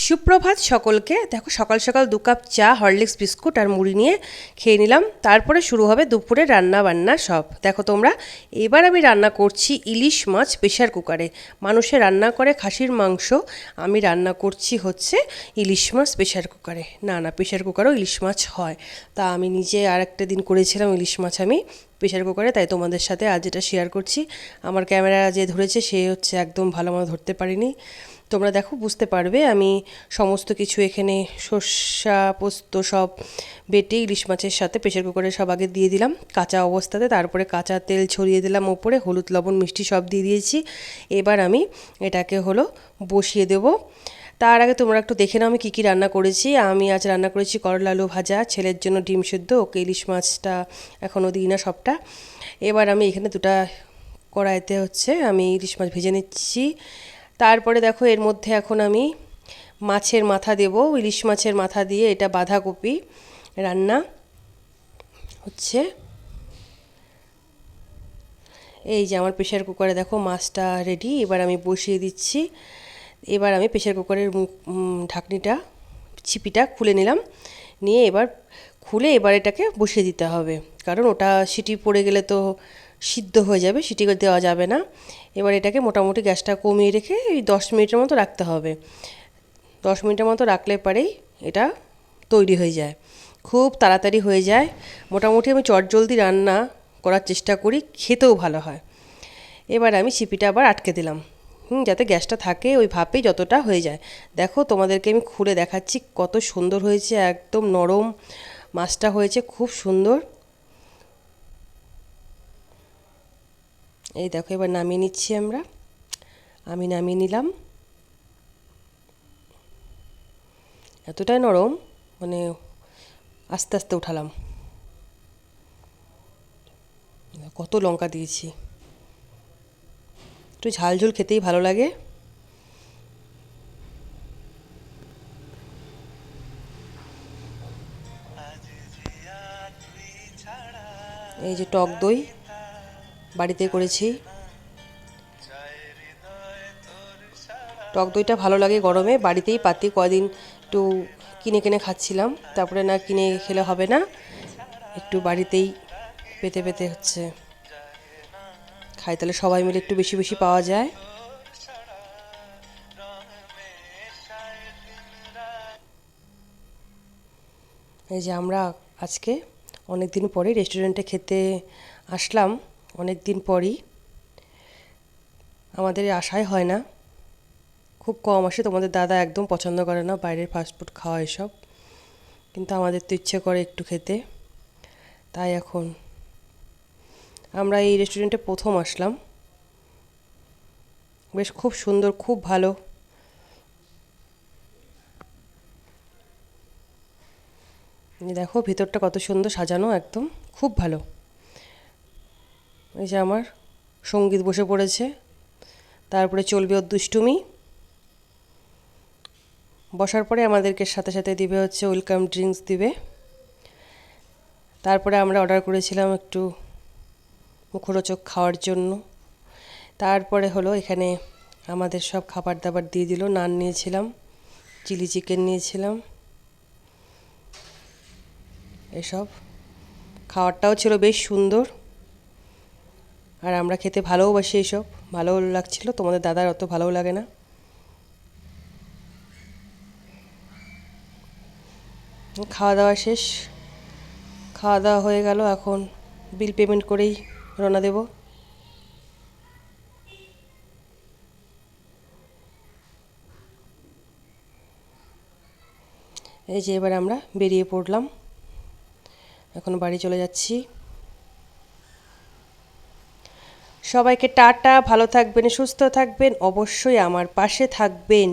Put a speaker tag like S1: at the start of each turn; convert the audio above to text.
S1: সুপ্রভাত সকলকে। দেখো সকাল সকাল 2 কাপ চা, হরলিক্স বিস্কুট আর মুড়ি নিয়ে খেয়ে নিলাম। তারপরে শুরু হবে দুপুরে রান্না বান্না সব। দেখো তোমরা, এবার আমি রান্না করছি ইলিশ মাছ প্রেশার কুকারে। মানুষে রান্না করে খাসির মাংস, আমি রান্না করছি হচ্ছে ইলিশ মাছ প্রেশার কুকারে। না না, প্রেশার কুকারেও ইলিশ মাছ হয়। তা আমি নিজে আর একটা দিন করেছিলাম ইলিশ মাছ আমি প্রেশার কুকারে, তাই তোমাদের সাথে আজ এটা শেয়ার করছি। আমার ক্যামেরা যে ধরেছে সে হচ্ছে একদম ভালো মতো ধরতে পারিনি। তোমরা দেখো বুঝতে পারবে, আমি সমস্ত কিছু এখানে সর্ষা পোস্ত সব বেটে ইলিশ মাছের সাথে প্রেশার কুকারে সব আগে দিয়ে দিলাম কাঁচা অবস্থাতে। তারপরে কাঁচা তেল ছড়িয়ে দিলাম ওপরে, হলুদ লবণ মিষ্টি সব দিয়ে দিয়েছি। এবার আমি এটাকে বসিয়ে দেব। তার আগে তোমরা একটু দেখে নাও আমি কী কী রান্না করেছি। আমি আজ রান্না করেছি করলা আলু ভাজা, ছেলের জন্য ডিম সেদ্ধ, ওকে ইলিশ মাছটা এখনও দিই না সবটা। এবার আমি এখানে দুটা কড়াইতে আমি ইলিশ মাছ ভেজে নিচ্ছি। তারপরে দেখো এর মধ্যে এখন আমি মাছের মাথা দেব, ইলিশ মাছের মাথা দিয়ে এটা বাঁধাকপি রান্না হচ্ছে। এই যে আমার প্রেশার কুকারে দেখো মাছটা রেডি। এবার আমি বসিয়ে দিচ্ছি। এবার আমি প্রেশার কুকারের ঢাকনিটা ছিপিটা খুলে নিলাম, নিয়ে এবার এটাকে বসিয়ে দিতে হবে, কারণ ওটা সিটি পড়ে গেলে তো সিদ্ধ হয়ে যাবে, সিটি দেওয়া যাবে না। এবার এটাকে মোটামুটি গ্যাসটা কমিয়ে রেখে এই 10 মিনিটের মতো রাখতে হবে। 10 মিনিটের মতো রাখলে পরেই এটা তৈরি হয়ে যায়, খুব তাড়াতাড়ি হয়ে যায়। মোটামুটি আমি চটজলদি রান্না করার চেষ্টা করি, খেতেও ভালো হয়। এবার আমি ছিপিটা আবার আটকে দিলাম, যাতে গ্যাসটা থাকে ওই ভাপেই যতটা হয়ে যায়। দেখো তোমাদেরকে আমি খুলে দেখাচ্ছি কত সুন্দর হয়েছে, একদম নরম মাছটা হয়েছে, খুব সুন্দর। এই দেখো এবার নামিয়ে নিচ্ছি আমি নামিয়ে নিলাম। এতটাই নরম, মানে আস্তে আস্তে উঠালাম। কত লঙ্কা দিয়েছি, একটু ঝাল ঝোল খেতেই ভালো লাগে। এই যে টক দই বাড়িতে করেছি। টক দইটা ভালো লাগে গরমে, বাড়িতেই পাতি কদিন একটু কিনে কিনে খাচ্ছিলাম, তারপরে না কিনে খেলে হবে না, একটু বাড়িতেই পেতে পেতে খাই, তাহলে সবাই মিলে একটু বেশি বেশি পাওয়া যায়। এই যে আমরা আজকে অনেক দিন পরেই রেস্টুরেন্টে খেতে আসলাম, অনেক দিন পরই, আমাদের আশাই হয় না, খুব কম আসে। তোমাদের দাদা একদম পছন্দ করে না বাইরের ফাস্টফুড খাওয়া এসব, কিন্তু আমাদের তো ইচ্ছে করে একটু খেতে, তাই এখন আমরা এই রেস্টুরেন্টে প্রথম আসলাম। বেশ খুব সুন্দর, খুব ভালো। দেখো ভিতরটা কত সুন্দর সাজানো, একদম খুব ভালো। এই যে আমার সঙ্গীত বসে পড়েছে, তারপরে চলবে ওর দুষ্টুমি। বসার পরে আমাদেরকে সাথে সাথে দিবে ওয়েলকাম ড্রিঙ্কস দিবে। তারপরে আমরা অর্ডার করেছিলাম একটু মুখরোচক খাওয়ার জন্য। তারপরে এখানে আমাদের সব খাবার দাবার দিয়ে দিল। নান নিয়েছিলাম, চিলি চিকেন নিয়েছিলাম, এসব খাবারটাও ছিল বেশ সুন্দর, আর আমরা খেতে ভালোবাসি এইসব, ভালো লাগছিল। তোমাদের দাদার অত ভালো লাগে না। খাওয়া দাওয়া শেষ, খাওয়া দাওয়া হয়ে গেল, এখন বিল পেমেন্ট করেই রওনা দেব। এই যে এবার আমরা বেরিয়ে পড়লাম, এখন বাড়ি চলে যাচ্ছি। সবাইকে টাটা, ভালো থাকবেন, সুস্থ থাকবেন, অবশ্যই আমার পাশে থাকবেন।